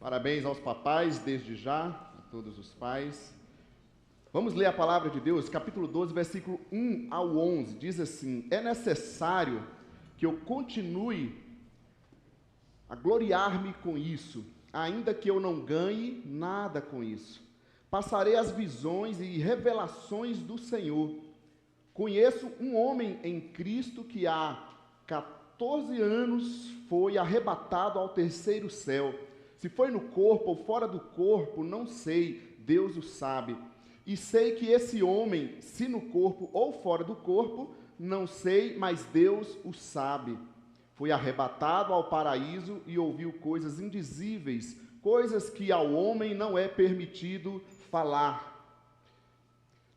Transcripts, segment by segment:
Parabéns aos papais, desde já, a todos os pais. Vamos ler a palavra de Deus, capítulo 12, versículo 1 ao 11. Diz assim: é necessário que eu continue a gloriar-me com isso, ainda que eu não ganhe nada com isso. Passarei as visões e revelações do Senhor. Conheço um homem em Cristo que há 14 anos foi arrebatado ao terceiro céu. Se foi no corpo ou fora do corpo, não sei, Deus o sabe. E sei que esse homem, se no corpo ou fora do corpo, não sei, mas Deus o sabe. Foi arrebatado ao paraíso e ouviu coisas indizíveis, coisas que ao homem não é permitido falar.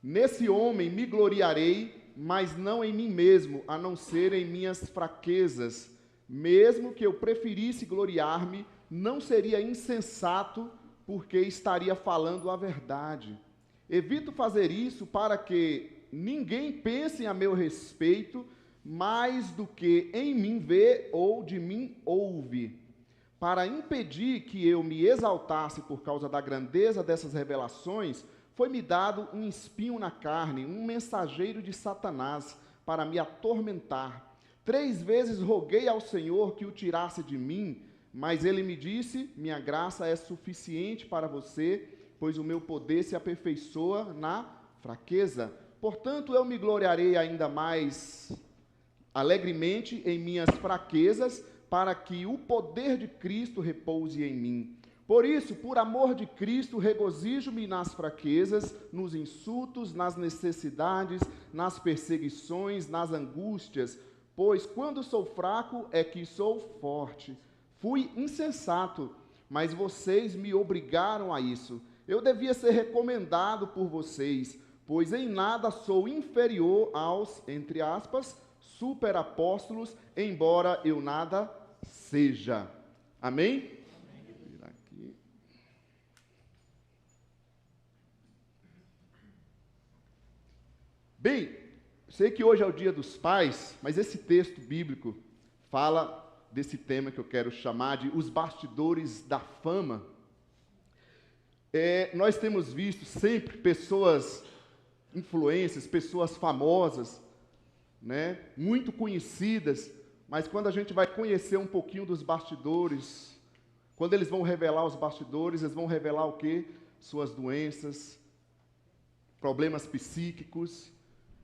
Nesse homem me gloriarei, mas não em mim mesmo, a não ser em minhas fraquezas. Mesmo que eu preferisse gloriar-me, não seria insensato, porque estaria falando a verdade. Evito fazer isso para que ninguém pense a meu respeito mais do que em mim vê ou de mim ouve. Para impedir que eu me exaltasse por causa da grandeza dessas revelações, foi-me dado um espinho na carne, um mensageiro de Satanás, para me atormentar. 3 vezes roguei ao Senhor que o tirasse de mim, mas ele me disse: minha graça é suficiente para você, pois o meu poder se aperfeiçoa na fraqueza. Portanto, eu me gloriarei ainda mais alegremente em minhas fraquezas, para que o poder de Cristo repouse em mim. Por isso, por amor de Cristo, regozijo-me nas fraquezas, nos insultos, nas necessidades, nas perseguições, nas angústias, pois quando sou fraco é que sou forte. Fui insensato, mas vocês me obrigaram a isso. Eu devia ser recomendado por vocês, pois em nada sou inferior aos, entre aspas, superapóstolos, embora eu nada seja. Amém? Bem, sei que hoje é o Dia dos Pais, mas esse texto bíblico fala desse tema que eu quero chamar de os bastidores da fama. Nós temos visto sempre pessoas influências, pessoas famosas, né, muito conhecidas, mas quando a gente vai conhecer um pouquinho dos bastidores, quando eles vão revelar os bastidores, eles vão revelar o quê? Suas doenças, problemas psíquicos,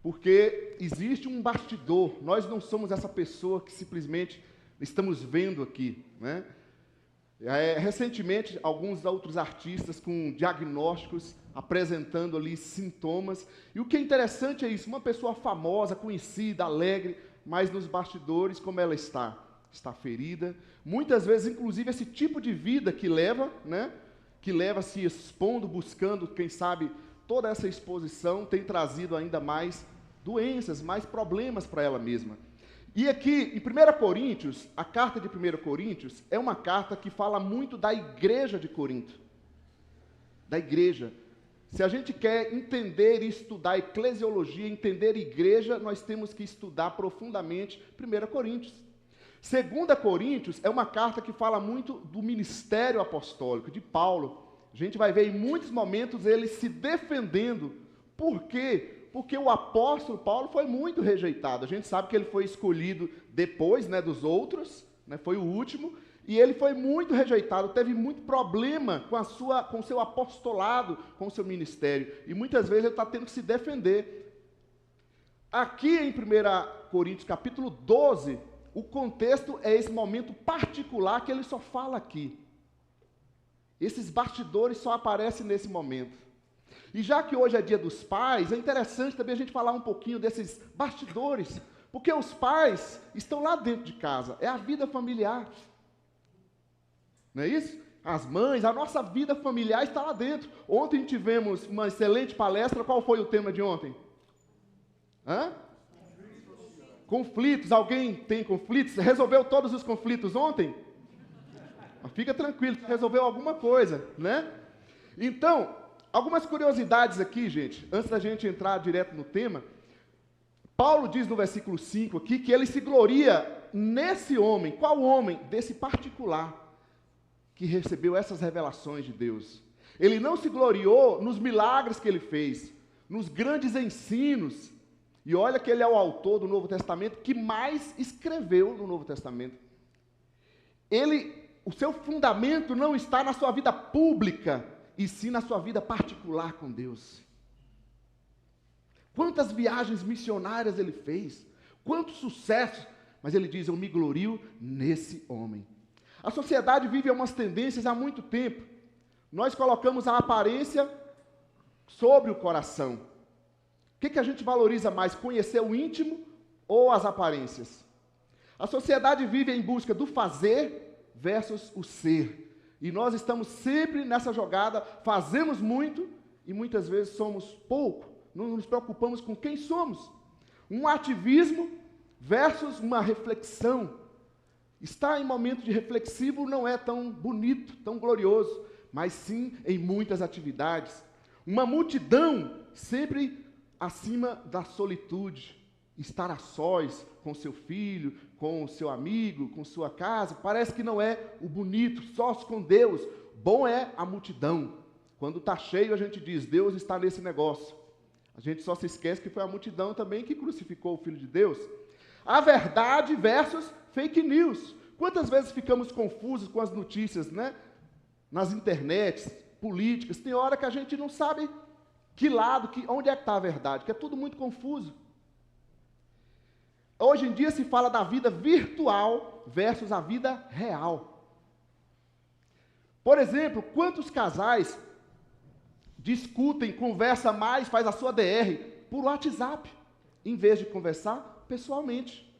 porque existe um bastidor. Nós não somos essa pessoa que simplesmente estamos vendo aqui, né? Recentemente, alguns outros artistas com diagnósticos, apresentando ali sintomas, e o que é interessante é isso, uma pessoa famosa, conhecida, alegre, mas nos bastidores, como ela está? Está ferida, muitas vezes, inclusive, esse tipo de vida que leva, né? Que leva se expondo, buscando, quem sabe, toda essa exposição tem trazido ainda mais doenças, mais problemas para ela mesma. E aqui, em 1 Coríntios, a carta de 1 Coríntios é uma carta que fala muito da igreja de Corinto. Da igreja. Se a gente quer entender e estudar eclesiologia, entender igreja, nós temos que estudar profundamente 1 Coríntios. 2 Coríntios é uma carta que fala muito do ministério apostólico, de Paulo. A gente vai ver em muitos momentos ele se defendendo. Por quê? Porque o apóstolo Paulo foi muito rejeitado. A gente sabe que ele foi escolhido depois, né, dos outros, né, foi o último, e ele foi muito rejeitado, teve muito problema com o seu apostolado, com o seu ministério, e muitas vezes ele está tendo que se defender. Aqui em 1 Coríntios capítulo 12, o contexto é esse momento particular que ele só fala aqui. Esses bastidores só aparecem nesse momento. E já que hoje é Dia dos Pais, é interessante também a gente falar um pouquinho desses bastidores, porque os pais estão lá dentro de casa, é a vida familiar. Não é isso? As mães, a nossa vida familiar está lá dentro. Ontem tivemos uma excelente palestra, qual foi o tema de ontem? Conflitos, alguém tem conflitos? Resolveu todos os conflitos ontem? Mas fica tranquilo, resolveu alguma coisa, né? Então, algumas curiosidades aqui, gente, antes da gente entrar direto no tema. Paulo diz no versículo 5 aqui que ele se gloria nesse homem. Qual homem? Desse particular, que recebeu essas revelações de Deus. Ele não se gloriou nos milagres que ele fez, nos grandes ensinos. E olha que ele é o autor do Novo Testamento que mais escreveu no Novo Testamento. O seu fundamento não está na sua vida pública, e sim na sua vida particular com Deus. Quantas viagens missionárias ele fez, quanto sucesso, mas ele diz, eu me glorio nesse homem. A sociedade vive umas tendências há muito tempo. Nós colocamos a aparência sobre o coração. O que a gente valoriza mais, conhecer o íntimo ou as aparências? A sociedade vive em busca do fazer versus o ser. E nós estamos sempre nessa jogada, fazemos muito e muitas vezes somos pouco. Não nos preocupamos com quem somos. Um ativismo versus uma reflexão. Estar em momento de reflexivo não é tão bonito, tão glorioso, mas sim em muitas atividades. Uma multidão sempre acima da solitude. Estar a sós com seu filho, com o seu amigo, com sua casa, parece que não é o bonito, sós com Deus. Bom é a multidão. Quando está cheio, a gente diz, Deus está nesse negócio. A gente só se esquece que foi a multidão também que crucificou o Filho de Deus. A verdade versus fake news. Quantas vezes ficamos confusos com as notícias, né? Nas internets, políticas. Tem hora que a gente não sabe que lado, onde é que está a verdade, que é tudo muito confuso. Hoje em dia se fala da vida virtual versus a vida real. Por exemplo, quantos casais discutem, conversam mais, faz a sua DR por WhatsApp, em vez de conversar pessoalmente.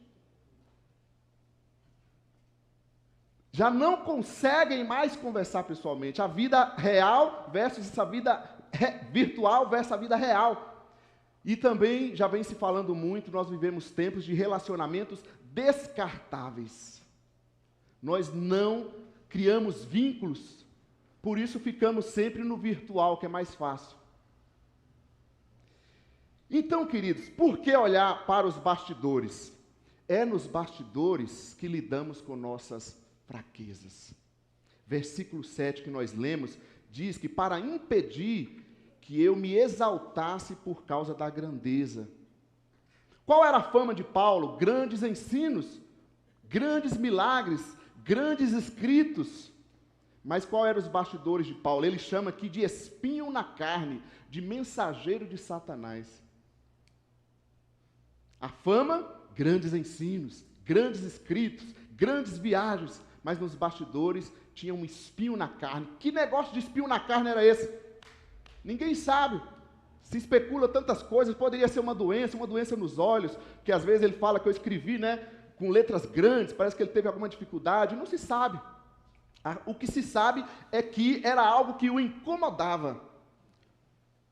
Já não conseguem mais conversar pessoalmente. A vida real versus essa vida virtual versus a vida real. E também, já vem se falando muito, nós vivemos tempos de relacionamentos descartáveis. Nós não criamos vínculos, por isso ficamos sempre no virtual, que é mais fácil. Então, queridos, por que olhar para os bastidores? É nos bastidores que lidamos com nossas fraquezas. Versículo 7 que nós lemos, diz que para impedir que eu me exaltasse por causa da grandeza. Qual era a fama de Paulo? Grandes ensinos, grandes milagres, grandes escritos. Mas qual eram os bastidores de Paulo? Ele chama aqui de espinho na carne, de mensageiro de Satanás. A fama, grandes ensinos, grandes escritos, grandes viagens, mas nos bastidores tinha um espinho na carne. Que negócio de espinho na carne era esse? Ninguém sabe. Se especula tantas coisas, poderia ser uma doença nos olhos, que às vezes ele fala que eu escrevi, né, com letras grandes, parece que ele teve alguma dificuldade, não se sabe. O que se sabe é que era algo que o incomodava.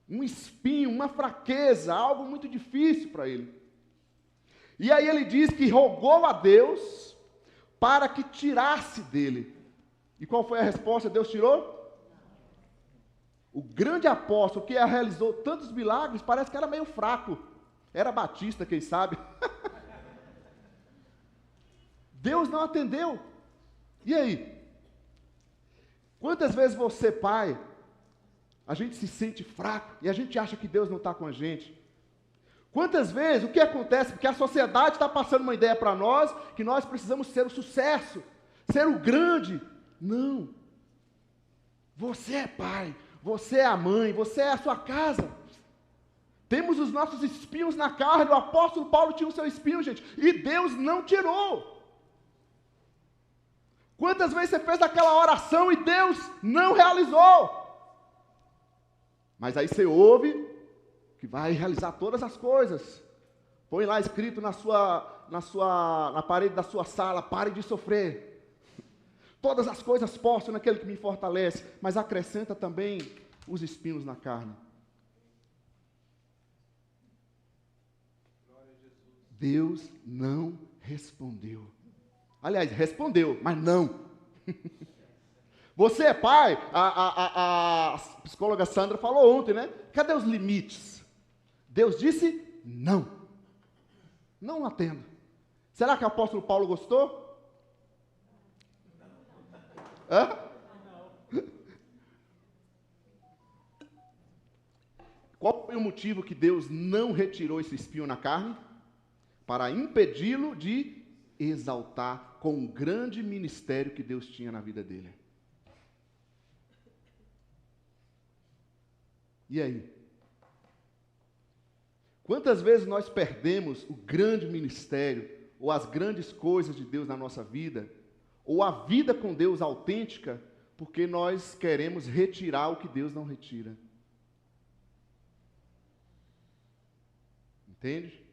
Um espinho, uma fraqueza, algo muito difícil para ele. E aí ele diz que rogou a Deus para que tirasse dele. E qual foi a resposta? Deus tirou? O grande apóstolo que realizou tantos milagres, parece que era meio fraco. Era Batista, quem sabe? Deus não atendeu. E aí? Quantas vezes você, pai, a gente se sente fraco e a gente acha que Deus não está com a gente? Quantas vezes, o que acontece? Porque a sociedade está passando uma ideia para nós, que nós precisamos ser o sucesso, ser o grande. Não. Você é pai, você é a mãe, você é a sua casa. Temos os nossos espinhos na carne, o apóstolo Paulo tinha o seu espinho, gente, e Deus não tirou. Quantas vezes você fez aquela oração e Deus não realizou? Mas aí você ouve que vai realizar todas as coisas. Põe lá escrito na parede da sua sala, pare de sofrer. Todas as coisas posso naquele que me fortalece, mas acrescenta também os espinhos na carne. Deus não respondeu. Aliás, respondeu, mas não. Você é pai, a psicóloga Sandra falou ontem, né? Cadê os limites? Deus disse não. Não atendo. Será que o apóstolo Paulo gostou? Hã? motivo que Deus não retirou esse espinho na carne? Para impedi-lo de exaltar com o grande ministério que Deus tinha na vida dele. E aí? Quantas vezes nós perdemos o grande ministério, ou as grandes coisas de Deus na nossa vida, ou a vida com Deus autêntica, porque nós queremos retirar o que Deus não retira? Entende?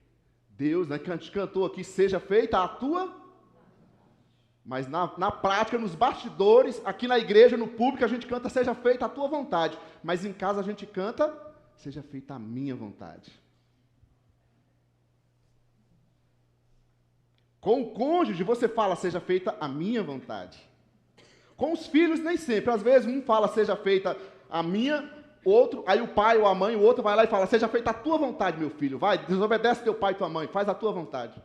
Deus, né, que a gente cantou aqui, seja feita a tua, mas na prática, nos bastidores, aqui na igreja, no público, a gente canta, seja feita a tua vontade, mas em casa a gente canta, seja feita a minha vontade. Com o cônjuge, você fala, seja feita a minha vontade. Com os filhos, nem sempre. Às vezes, um fala, seja feita a minha, outro, aí o pai ou a mãe, o outro vai lá e fala, seja feita a tua vontade, meu filho. Vai, desobedece teu pai e tua mãe, faz a tua vontade.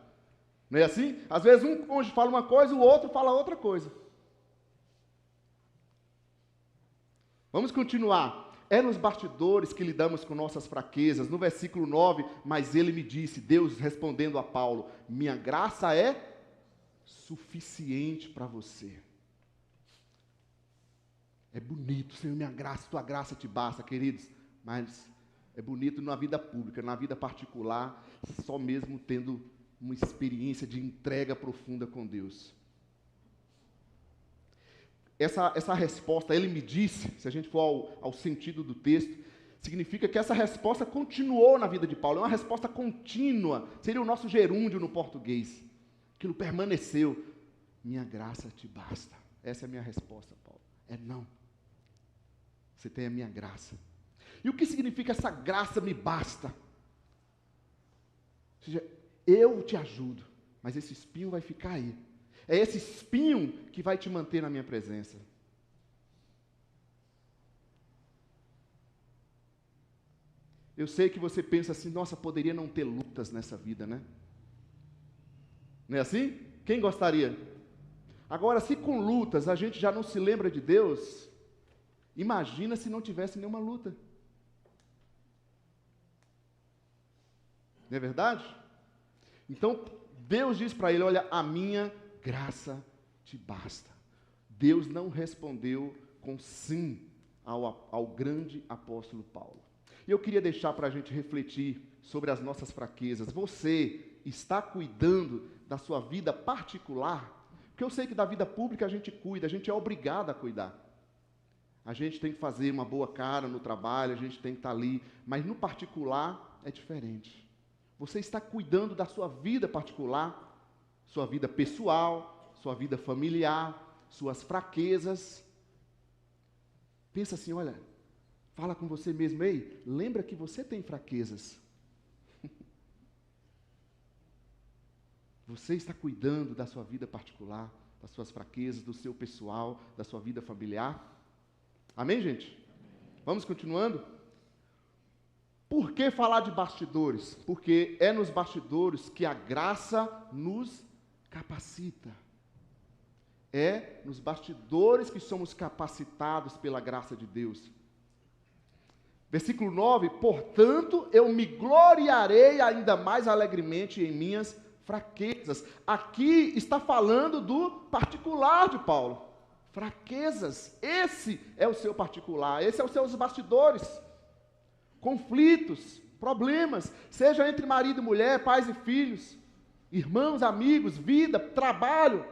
Não é assim? Às vezes, um cônjuge fala uma coisa, o outro fala outra coisa. Vamos continuar. É nos bastidores que lidamos com nossas fraquezas. No versículo 9, mas ele me disse, Deus respondendo a Paulo, minha graça é suficiente para você. É bonito, Senhor, minha graça, tua graça te basta, queridos. Mas é bonito na vida pública, na vida particular, só mesmo tendo uma experiência de entrega profunda com Deus. Essa resposta, ele me disse, se a gente for ao sentido do texto, significa que essa resposta continuou na vida de Paulo, é uma resposta contínua, seria o nosso gerúndio no português. Aquilo permaneceu. Minha graça te basta. Essa é a minha resposta, Paulo. É não. Você tem a minha graça. E o que significa essa graça me basta? Ou seja, eu te ajudo, mas esse espinho vai ficar aí. É esse espinho que vai te manter na minha presença. Eu sei que você pensa assim, nossa, poderia não ter lutas nessa vida, né? Não é assim? Quem gostaria? Agora, se com lutas a gente já não se lembra de Deus, imagina se não tivesse nenhuma luta. Não é verdade? Então, Deus diz para ele, olha, a minha graça te basta. Deus não respondeu com sim ao grande apóstolo Paulo. E eu queria deixar para a gente refletir sobre as nossas fraquezas. Você está cuidando da sua vida particular? Porque eu sei que da vida pública a gente cuida, a gente é obrigado a cuidar. A gente tem que fazer uma boa cara no trabalho, a gente tem que estar ali, mas no particular é diferente. Você está cuidando da sua vida particular, sua vida pessoal, sua vida familiar, suas fraquezas. Pensa assim, olha, fala com você mesmo, ei, lembra que você tem fraquezas. Você está cuidando da sua vida particular, das suas fraquezas, do seu pessoal, da sua vida familiar? Amém, gente? Vamos continuando? Por que falar de bastidores? Porque é nos bastidores que a graça nos capacita. É nos bastidores que somos capacitados pela graça de Deus. Versículo 9, portanto, eu me gloriarei ainda mais alegremente em minhas fraquezas. Aqui está falando do particular de Paulo. Fraquezas, esse é o seu particular, esse é os seus bastidores. Conflitos, problemas, seja entre marido e mulher, pais e filhos, irmãos, amigos, vida, trabalho.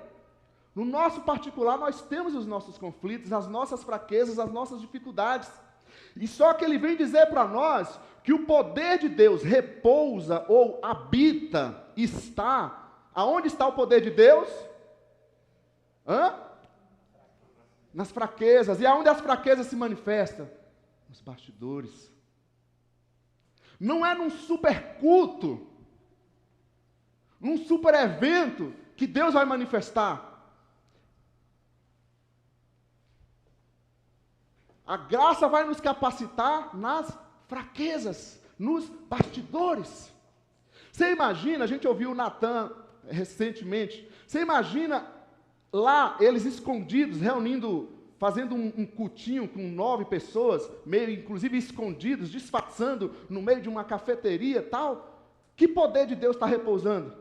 No nosso particular, nós temos os nossos conflitos, as nossas fraquezas, as nossas dificuldades. E só que ele vem dizer para nós que o poder de Deus repousa ou habita, está. Aonde está o poder de Deus? Nas fraquezas. E aonde as fraquezas se manifestam? Nos bastidores. Não é num super culto, num super evento que Deus vai manifestar. A graça vai nos capacitar nas fraquezas, nos bastidores. Você imagina, a gente ouviu o Natan recentemente, você imagina lá eles escondidos, reunindo fazendo um cultinho com 9 pessoas, meio inclusive escondidos, disfarçando no meio de uma cafeteria tal, que poder de Deus está repousando?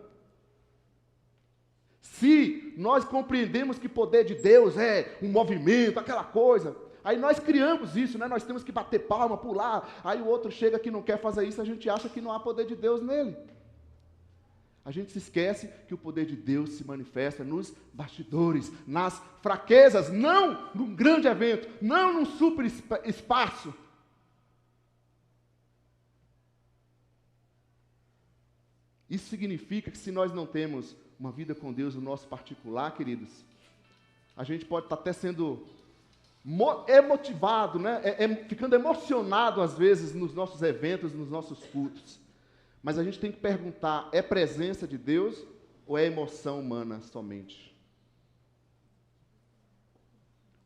Se nós compreendemos que poder de Deus é um movimento, aquela coisa, aí nós criamos isso, né? Nós temos que bater palma, pular, aí o outro chega que não quer fazer isso, a gente acha que não há poder de Deus nele. A gente se esquece que o poder de Deus se manifesta nos bastidores, nas fraquezas, não num grande evento, não num super espaço. Isso significa que se nós não temos uma vida com Deus no nosso particular, queridos, a gente pode estar até sendo emotivado, né? Ficando emocionado às vezes nos nossos eventos, nos nossos cultos. Mas a gente tem que perguntar, é presença de Deus ou é emoção humana somente?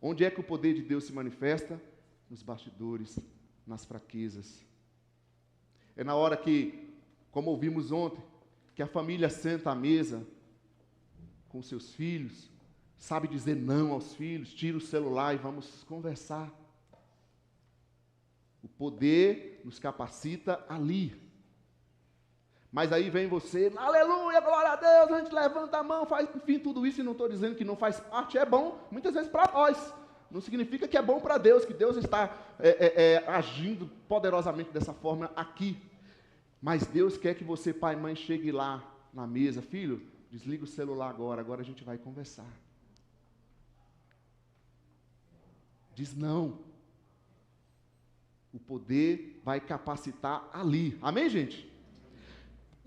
Onde é que o poder de Deus se manifesta? Nos bastidores, nas fraquezas. É na hora que, como ouvimos ontem, que a família senta à mesa com seus filhos, sabe dizer não aos filhos, tira o celular e vamos conversar. O poder nos capacita ali. Mas aí vem você, aleluia, glória a Deus, a gente levanta a mão, faz, enfim, tudo isso, e não estou dizendo que não faz parte, é bom, muitas vezes para nós. Não significa que é bom para Deus, que Deus está agindo poderosamente dessa forma aqui. Mas Deus quer que você, pai e mãe, chegue lá na mesa, filho, desliga o celular agora a gente vai conversar. Diz não. O poder vai capacitar ali. Amém, gente?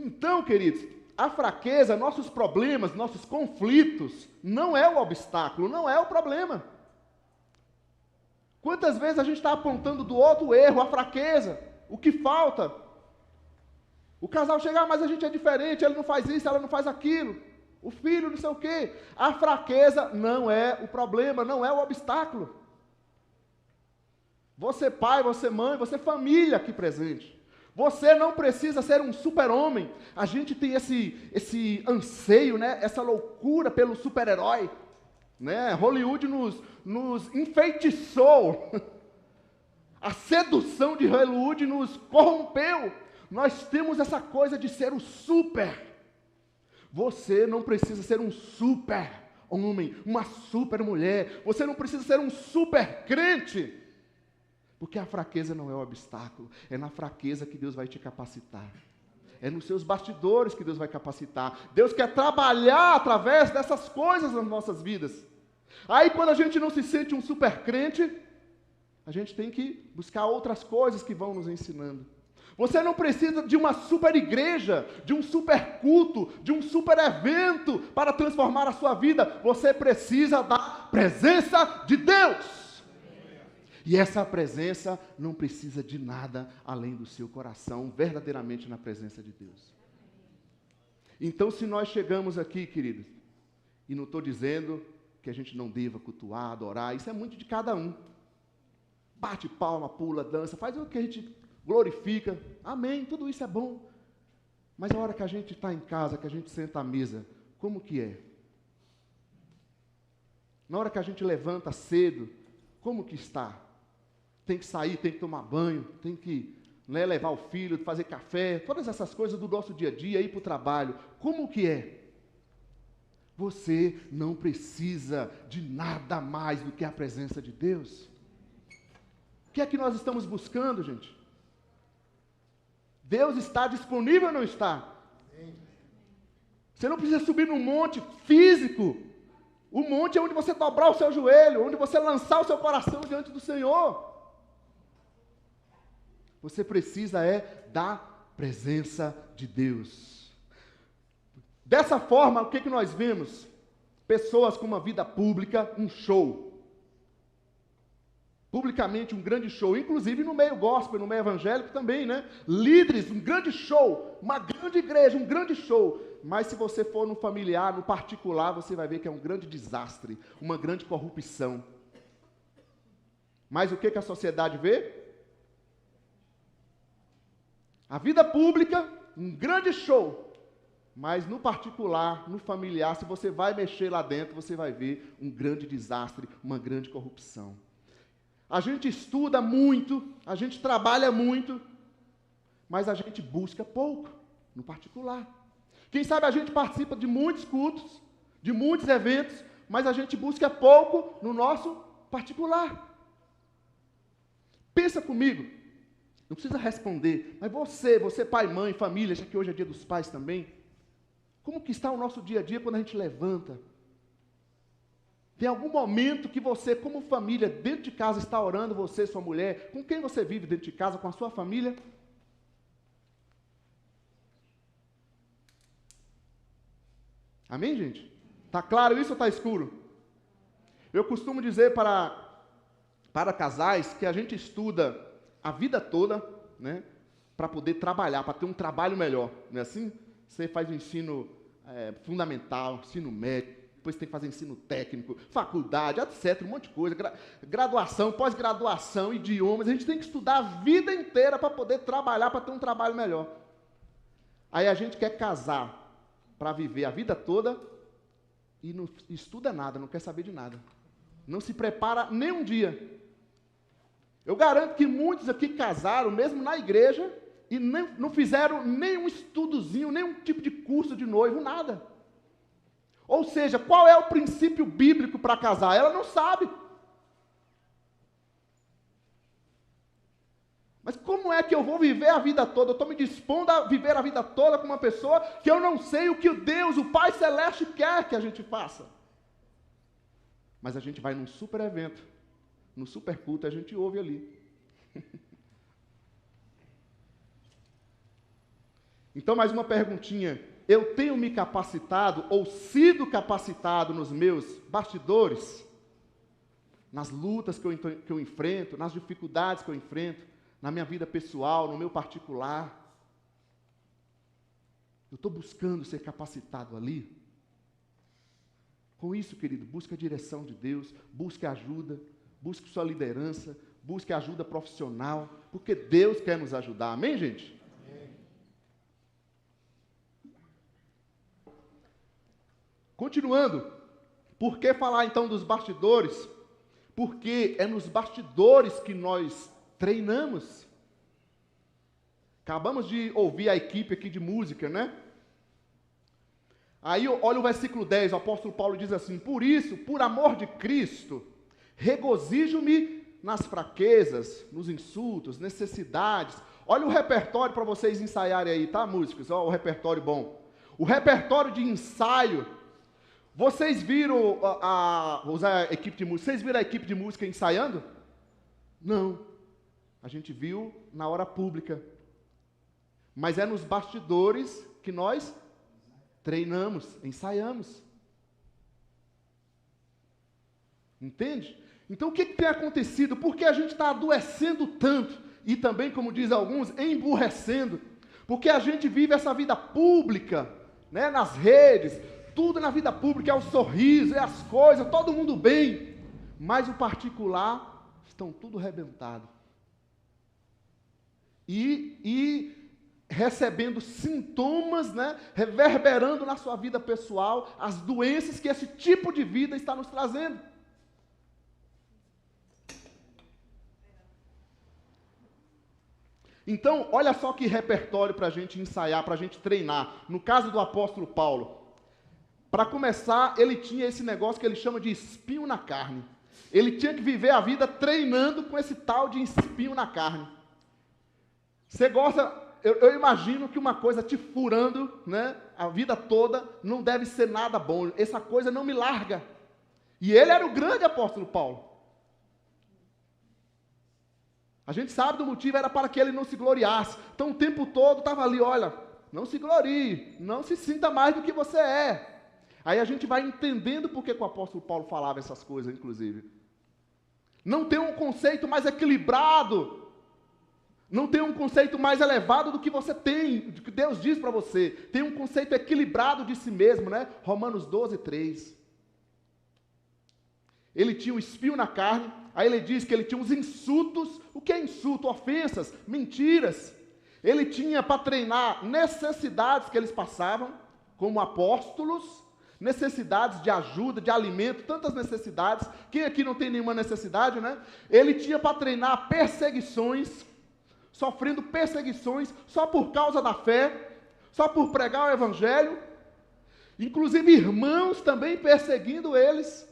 Então, queridos, a fraqueza, nossos problemas, nossos conflitos, não é o obstáculo, não é o problema. Quantas vezes a gente está apontando do outro o erro, a fraqueza, o que falta? O casal chega, mas a gente é diferente, ele não faz isso, ela não faz aquilo. O filho não sei o quê. A fraqueza não é o problema, não é o obstáculo. Você pai, você mãe, você família aqui presente. Você não precisa ser um super-homem. A gente tem esse anseio, né? Essa loucura pelo super-herói. Né? Hollywood nos enfeitiçou. A sedução de Hollywood nos corrompeu. Nós temos essa coisa de ser o super. Você não precisa ser um super-homem, uma super-mulher. Você não precisa ser um super-crente. Porque a fraqueza não é o obstáculo, é na fraqueza que Deus vai te capacitar. É nos seus bastidores que Deus vai capacitar. Deus quer trabalhar através dessas coisas nas nossas vidas. Aí quando a gente não se sente um super crente, a gente tem que buscar outras coisas que vão nos ensinando. Você não precisa de uma super igreja, de um super culto, de um super evento para transformar a sua vida. Você precisa da presença de Deus. E essa presença não precisa de nada além do seu coração, verdadeiramente na presença de Deus. Então, se nós chegamos aqui, queridos, e não estou dizendo que a gente não deva cultuar, adorar, isso é muito de cada um. Bate palma, pula, dança, faz o que a gente glorifica, amém, tudo isso é bom. Mas a hora que a gente está em casa, que a gente senta à mesa, como que é? Na hora que a gente levanta cedo, como que está? Tem que sair, tem que tomar banho, tem que levar o filho, fazer café, todas essas coisas do nosso dia a dia, ir para o trabalho. Como que é? Você não precisa de nada mais do que a presença de Deus. O que é que nós estamos buscando, gente? Deus está disponível ou não está? Você não precisa subir num monte físico. O monte é onde você dobrar o seu joelho, onde você lançar o seu coração diante do Senhor. Você precisa da presença de Deus. Dessa forma, o que nós vemos? Pessoas com uma vida pública, um show. Publicamente, um grande show. Inclusive no meio gospel, no meio evangélico também, né? Líderes, um grande show. Uma grande igreja, um grande show. Mas se você for no familiar, no particular, você vai ver que é um grande desastre. Uma grande corrupção. Mas o que a sociedade vê? A vida pública, um grande show, Mas no particular, no familiar, se você vai mexer lá dentro, você vai ver um grande desastre, uma grande corrupção. A gente estuda muito, a gente trabalha muito, mas a gente busca pouco, no particular. Quem sabe a gente participa de muitos cultos, de muitos eventos, mas a gente busca pouco no nosso particular. Pensa comigo, não precisa responder, mas você pai, mãe, família, já que hoje é dia dos pais também, como que está o nosso dia a dia quando a gente levanta? Tem algum momento que você, como família, dentro de casa, está orando, você, sua mulher, com quem você vive dentro de casa, com a sua família? Amém, gente? Está claro isso ou está escuro? Eu costumo dizer para casais que a gente estuda a vida toda, né, para poder trabalhar, para ter um trabalho melhor, não é assim? Você faz o ensino fundamental, ensino médio, depois tem que fazer ensino técnico, faculdade, etc., um monte de coisa, graduação, pós-graduação, idiomas, a gente tem que estudar a vida inteira para poder trabalhar, para ter um trabalho melhor. Aí a gente quer casar para viver a vida toda e não estuda nada, não quer saber de nada. Não se prepara nem um dia. Eu garanto que muitos aqui casaram, mesmo na igreja, e não fizeram nenhum estudozinho, nenhum tipo de curso de noivo, nada. Ou seja, qual é o princípio bíblico para casar? Ela não sabe. Mas como é que eu vou viver a vida toda? Eu estou me dispondo a viver a vida toda com uma pessoa que eu não sei o que o Deus, o Pai Celeste, quer que a gente faça. Mas a gente vai num super evento, no super culto, a gente ouve ali. Então, mais uma perguntinha. Eu tenho me capacitado ou sido capacitado nos meus bastidores? Nas lutas que eu enfrento, nas dificuldades que eu enfrento, na minha vida pessoal, no meu particular? Eu estou buscando ser capacitado ali? Com isso, querido, busque a direção de Deus, busque ajuda, busque sua liderança, busque ajuda profissional, porque Deus quer nos ajudar. Amém, gente? Continuando, por que falar então dos bastidores? Porque é nos bastidores que nós treinamos. Acabamos de ouvir a equipe aqui de música, né? Aí olha o versículo 10, o apóstolo Paulo diz assim: por isso, por amor de Cristo, regozijo-me nas fraquezas, nos insultos, necessidades. Olha o repertório para vocês ensaiarem aí, tá, músicos? Olha o repertório bom. O repertório de ensaio. Vocês viram vou usar a equipe de música, vocês viram a equipe de música ensaiando? Não. A gente viu na hora pública. Mas é nos bastidores que nós treinamos, ensaiamos. Entende? Então o que tem acontecido? Por que a gente está adoecendo tanto? E também, como diz alguns, emburrecendo. Porque a gente vive essa vida pública, né, nas redes. Tudo na vida pública é o sorriso, é as coisas, todo mundo bem. Mas o particular, estão tudo arrebentado. E recebendo sintomas, né, reverberando na sua vida pessoal, as doenças que esse tipo de vida está nos trazendo. Então, olha só que repertório para a gente ensaiar, para a gente treinar. No caso do apóstolo Paulo, para começar, ele tinha esse negócio que ele chama de espinho na carne. Ele tinha que viver a vida treinando com esse tal de espinho na carne. Você gosta, eu imagino que uma coisa te furando, né, a vida toda, não deve ser nada bom. Essa coisa não me larga. E ele era o grande apóstolo Paulo. A gente sabe do motivo, era para que ele não se gloriasse. Então o tempo todo estava ali, olha, não se glorie, não se sinta mais do que você é. Aí a gente vai entendendo por que o apóstolo Paulo falava essas coisas, inclusive. Não tem um conceito mais equilibrado, não tem um conceito mais elevado do que você tem, do que Deus diz para você. Tem um conceito equilibrado de si mesmo, né? Romanos 12, 3. Ele tinha um espinho na carne, aí ele diz que ele tinha uns insultos. O que é insulto? Ofensas, mentiras. Ele tinha para treinar necessidades que eles passavam. como apóstolos, necessidades de ajuda, de alimento, tantas necessidades. Quem aqui não tem nenhuma necessidade, né? Ele tinha para treinar perseguições, sofrendo perseguições só por causa da fé, só por pregar o evangelho, inclusive irmãos também perseguindo eles.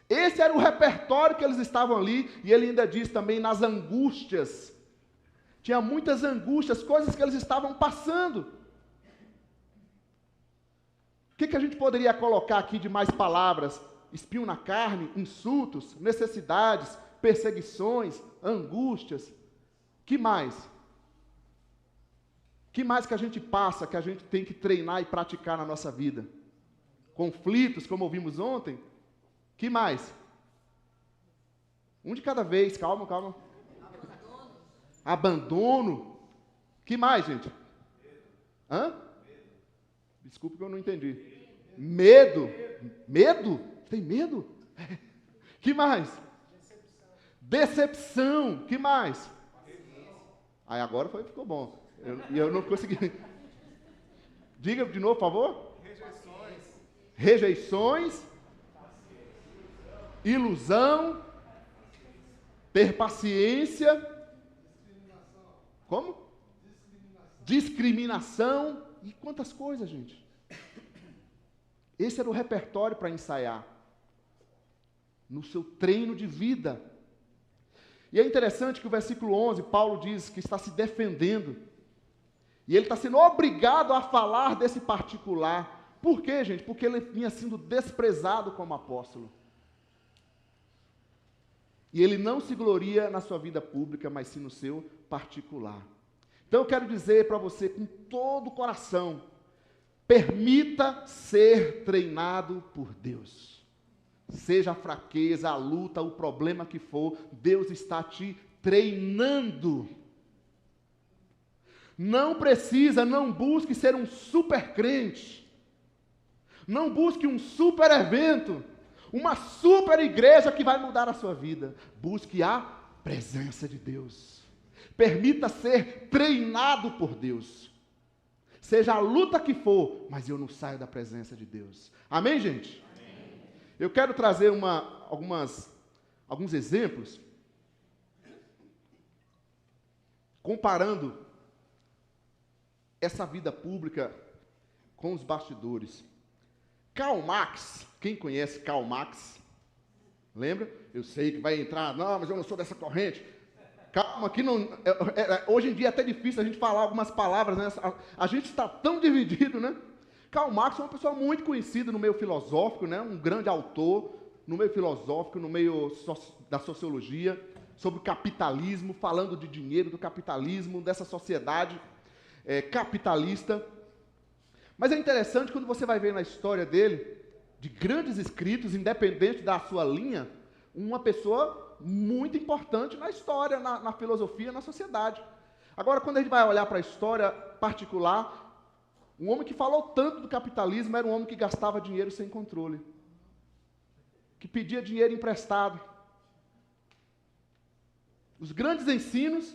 Esse era o repertório que eles estavam ali, e ele ainda diz também nas angústias. Tinha muitas angústias, coisas que eles estavam passando. O que a gente poderia colocar aqui de mais palavras? Espinho na carne, insultos, necessidades, perseguições, angústias. Que mais? Que mais que a gente passa, que a gente tem que treinar e praticar na nossa vida? Conflitos, como ouvimos ontem. Que mais? Um de cada vez, calma. Abandono. Que mais, gente? Hã? Desculpa que eu não entendi. Medo. Medo? Tem medo? Que mais? Decepção. Que mais? Aí agora ficou bom. Eu não consegui. Diga de novo, por favor. Rejeições. Ilusão. Ter paciência. Como? Discriminação. E quantas coisas, gente. Esse era o repertório para ensaiar. No seu treino de vida. E é interessante que o versículo 11, Paulo diz que está se defendendo. E ele está sendo obrigado a falar desse particular. Por quê, gente? Porque ele vinha sendo desprezado como apóstolo. E ele não se gloria na sua vida pública, mas sim no seu particular. Então eu quero dizer para você com todo o coração, permita ser treinado por Deus. Seja a fraqueza, a luta, o problema que for, Deus está te treinando. Não precisa, não busque ser um super crente. Não busque um super evento, uma super igreja que vai mudar a sua vida. Busque a presença de Deus. Permita ser treinado por Deus. Seja a luta que for, mas eu não saio da presença de Deus. Amém, gente? Amém. Eu quero trazer alguns exemplos, comparando essa vida pública com os bastidores. Karl Marx, quem conhece Karl Marx? Lembra? Eu sei que vai entrar, não, mas eu não sou dessa corrente. Calma, que não, hoje em dia é até difícil a gente falar algumas palavras, né? A gente está tão dividido, né? Karl Marx é uma pessoa muito conhecida no meio filosófico, né? Um grande autor no meio filosófico, no meio da sociologia, sobre o capitalismo, falando de dinheiro, do capitalismo, dessa sociedade capitalista. Mas é interessante quando você vai ver na história dele, de grandes escritos, independente da sua linha, uma pessoa muito importante na história, na filosofia, na sociedade. Agora, quando a gente vai olhar para a história particular, um homem que falou tanto do capitalismo era um homem que gastava dinheiro sem controle, que pedia dinheiro emprestado. Os grandes ensinos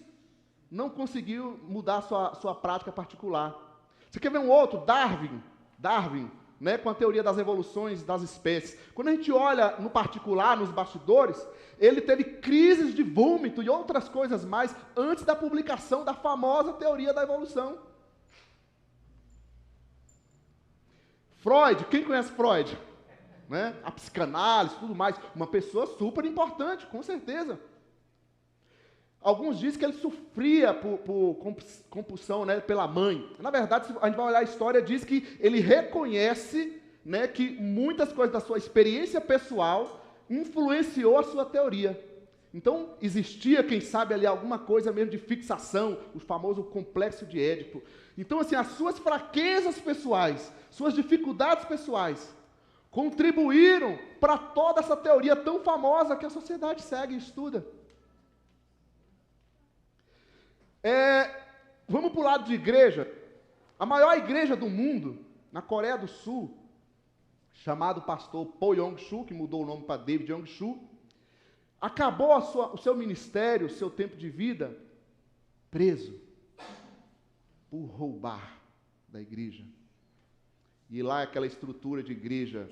não conseguiu mudar a sua prática particular. Você quer ver um outro? Darwin, né, com a teoria das evoluções das espécies. Quando a gente olha no particular, nos bastidores, ele teve crises de vômito e outras coisas mais antes da publicação da famosa teoria da evolução. Freud, quem conhece Freud? Né? A psicanálise, tudo mais. Uma pessoa super importante, com certeza. Alguns dizem que ele sofria por compulsão, né, pela mãe. Na verdade, se a gente vai olhar a história, diz que ele reconhece, né, que muitas coisas da sua experiência pessoal influenciou a sua teoria. Então, existia, quem sabe, ali alguma coisa mesmo de fixação, o famoso complexo de Édipo. Então, assim, as suas fraquezas pessoais, suas dificuldades pessoais, contribuíram para toda essa teoria tão famosa que a sociedade segue e estuda. Vamos para o lado de igreja. A maior igreja do mundo, na Coreia do Sul, chamado pastor Po Yong-Soo, que mudou o nome para David Yong-Soo, acabou o seu ministério, o seu tempo de vida, preso por roubar da igreja. E lá é aquela estrutura de igreja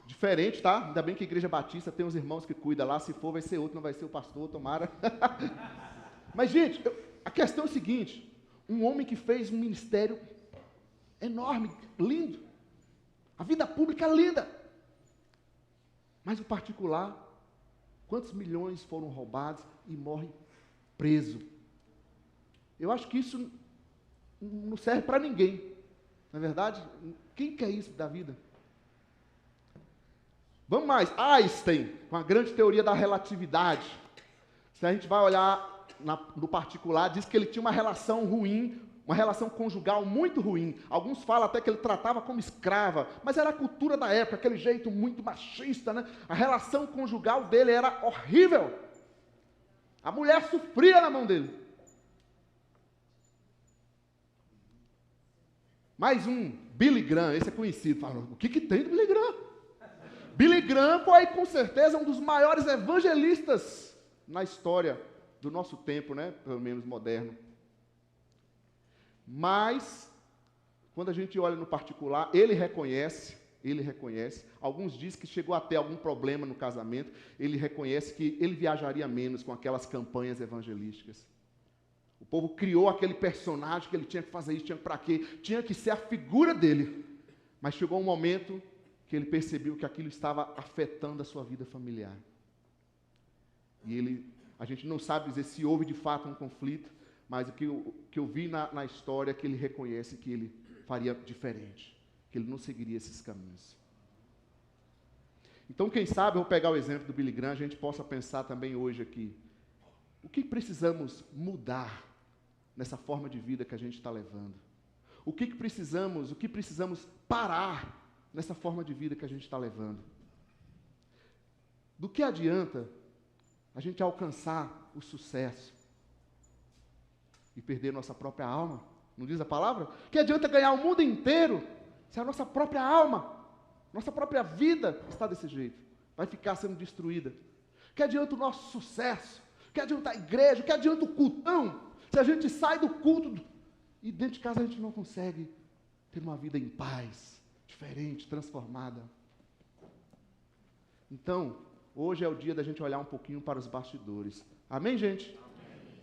diferente, tá? Ainda bem que a igreja batista tem uns irmãos que cuidam lá, se for vai ser outro, não vai ser o pastor, tomara. Mas, gente, a questão é o seguinte, um homem que fez um ministério enorme, lindo, a vida pública é linda, mas o particular, quantos milhões foram roubados e morre preso? Eu acho que isso não serve para ninguém, não é verdade? Quem quer isso da vida? Vamos mais, Einstein, com a grande teoria da relatividade, se a gente vai olhar no particular, diz que ele tinha uma relação ruim, uma relação conjugal muito ruim. Alguns falam até que ele tratava como escrava, mas era a cultura da época, aquele jeito muito machista, né? A relação conjugal dele era horrível. A mulher sofria na mão dele. Mais um, Billy Graham, esse é conhecido. Fala, o que tem do Billy Graham? Billy Graham foi, com certeza, um dos maiores evangelistas na história do nosso tempo, né? Pelo menos moderno. Mas, quando a gente olha no particular, ele reconhece, alguns dizem que chegou a ter algum problema no casamento, ele reconhece que ele viajaria menos com aquelas campanhas evangelísticas. O povo criou aquele personagem que ele tinha que fazer isso, tinha para quê? Tinha que ser a figura dele. Mas chegou um momento que ele percebeu que aquilo estava afetando a sua vida familiar. E a gente não sabe dizer se houve de fato um conflito, mas o que eu vi na história é que ele reconhece que ele faria diferente, que ele não seguiria esses caminhos. Então, quem sabe, eu vou pegar o exemplo do Billy Graham, a gente possa pensar também hoje aqui, o que precisamos mudar nessa forma de vida que a gente está levando? O que precisamos parar nessa forma de vida que a gente está levando? Do que adianta a gente alcançar o sucesso e perder nossa própria alma? Não diz a palavra? Que adianta ganhar o mundo inteiro se a nossa própria alma, nossa própria vida está desse jeito? Vai ficar sendo destruída. Que adianta o nosso sucesso? Que adianta a igreja? Que adianta o cultão? Se a gente sai do culto e dentro de casa a gente não consegue ter uma vida em paz, diferente, transformada. Então, hoje é o dia da gente olhar um pouquinho para os bastidores. Amém, gente? Amém.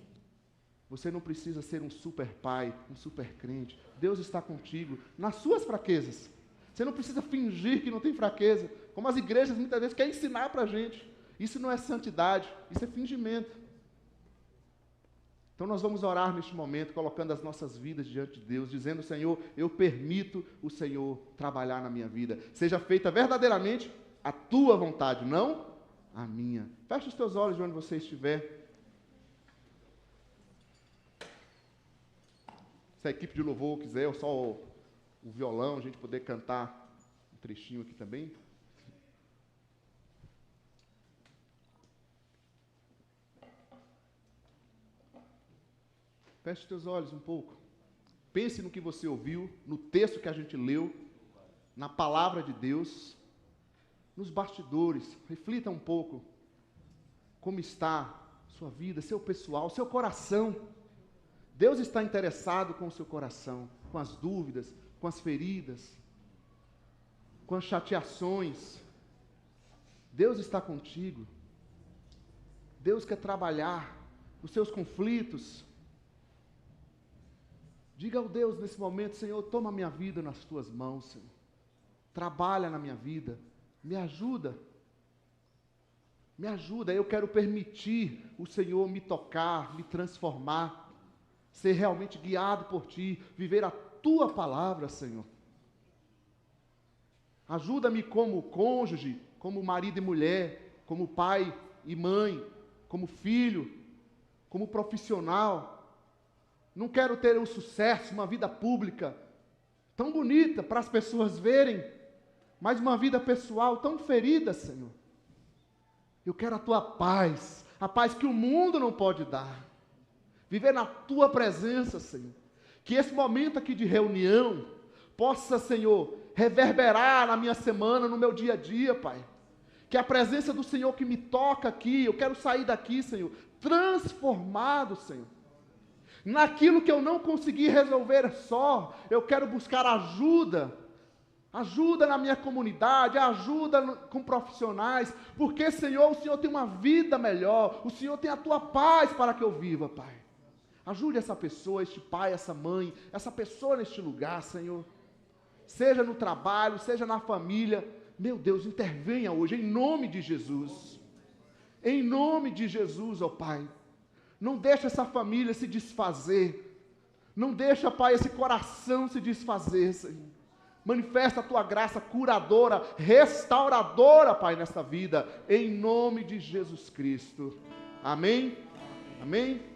Você não precisa ser um super pai, um super crente. Deus está contigo nas suas fraquezas. Você não precisa fingir que não tem fraqueza, como as igrejas muitas vezes querem ensinar para a gente. Isso não é santidade, isso é fingimento. Então nós vamos orar neste momento, colocando as nossas vidas diante de Deus, dizendo, Senhor, eu permito o Senhor trabalhar na minha vida. Seja feita verdadeiramente a tua vontade, não a minha. Feche os teus olhos de onde você estiver. Se a equipe de louvor quiser, ou só o violão, a gente poder cantar um trechinho aqui também. Feche os teus olhos um pouco. Pense no que você ouviu, no texto que a gente leu, na palavra de Deus, nos bastidores. Reflita um pouco como está sua vida, seu pessoal, seu coração. Deus está interessado com o seu coração, com as dúvidas, com as feridas, com as chateações. Deus está contigo. Deus quer trabalhar os seus conflitos. Diga ao Deus nesse momento, Senhor, toma a minha vida nas tuas mãos, Senhor. Trabalha na minha vida, me ajuda. Me ajuda, eu quero permitir o Senhor me tocar, me transformar, ser realmente guiado por Ti, viver a Tua palavra, Senhor. Ajuda-me como cônjuge, como marido e mulher, como pai e mãe, como filho, como profissional. Não quero ter um sucesso, uma vida pública tão bonita para as pessoas verem, mas uma vida pessoal tão ferida, Senhor. Eu quero a Tua paz, a paz que o mundo não pode dar. Viver na Tua presença, Senhor. Que esse momento aqui de reunião possa, Senhor, reverberar na minha semana, no meu dia a dia, Pai. Que a presença do Senhor que me toca aqui, eu quero sair daqui, Senhor, transformado, Senhor. Naquilo que eu não consegui resolver só, eu quero buscar ajuda Ajuda na minha comunidade, ajuda com profissionais, porque, Senhor, o Senhor tem uma vida melhor, o Senhor tem a tua paz para que eu viva, Pai. Ajude essa pessoa, este pai, essa mãe, essa pessoa neste lugar, Senhor. Seja no trabalho, seja na família. Meu Deus, intervenha hoje, em nome de Jesus. Em nome de Jesus, ó Pai. Não deixa essa família se desfazer. Não deixa, Pai, esse coração se desfazer, Senhor. Manifesta a tua graça curadora, restauradora, Pai, nesta vida, em nome de Jesus Cristo. Amém? Amém?